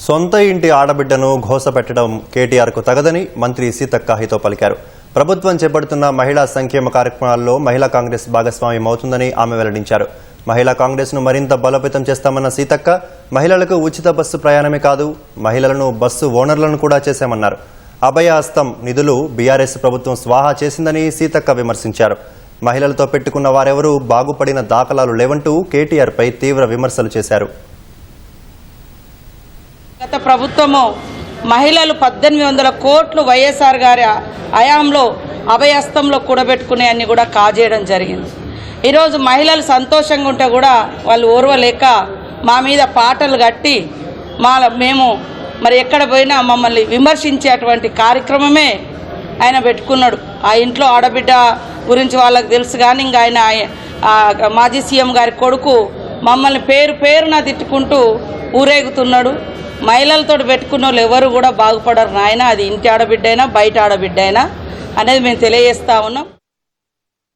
సొంత ఇంటి ఆడబిడ్డను ఘోషపెట్టడం కేటీఆర్కు తగదని మంత్రి సీతక్క హితో పలికారు. ప్రభుత్వం చేపడుతున్న మహిళా సంక్షేమ కార్యక్రమాల్లో మహిళా కాంగ్రెస్ భాగస్వామ్యం అవుతుందని ఆమె వెల్లడించారు. మహిళా కాంగ్రెస్ను మరింత బలోపేతం చేస్తామన్న సీతక్క మహిళలకు ఉచిత బస్సు ప్రయాణమే కాదు, మహిళలను బస్సు ఓనర్లను కూడా చేశామన్నారు. అభయ హస్తం నిధులు బీఆర్ఎస్ ప్రభుత్వం స్వాహా చేసిందని సీతక్క విమర్శించారు. మహిళలతో పెట్టుకున్న వారెవరూ బాగుపడిన దాఖలాలు లేవంటూ కేటీఆర్పై తీవ్ర విమర్శలు చేశారు. గత ప్రభుత్వము మహిళలు 1800 కోట్లు వైఎస్ఆర్ గారి హయాంలో అభయహస్తంలో కూడబెట్టుకునే అన్ని కూడా కాజేయడం జరిగింది. ఈరోజు మహిళలు సంతోషంగా ఉంటే కూడా వాళ్ళు ఓర్వలేక మా మీద పాటలు కట్టి మేము మరి ఎక్కడ పోయినా మమ్మల్ని విమర్శించేటువంటి కార్యక్రమమే ఆయన పెట్టుకున్నాడు. ఆ ఇంట్లో ఆడబిడ్డ గురించి వాళ్ళకి తెలుసు, కానీ ఇంకా ఆయన మాజీ సీఎం గారి కొడుకు మమ్మల్ని పేరున తిట్టుకుంటూ ఊరేగుతున్నాడు. మహిళలతో పెట్టుకున్న వాళ్ళు ఎవరు కూడా బాగుపడరు నాయన, అది ఇంటి ఆడబిడ్డ అయినా బయట ఆడబిడ్డ అయినా అనేది మేము తెలియజేస్తా ఉన్నాం.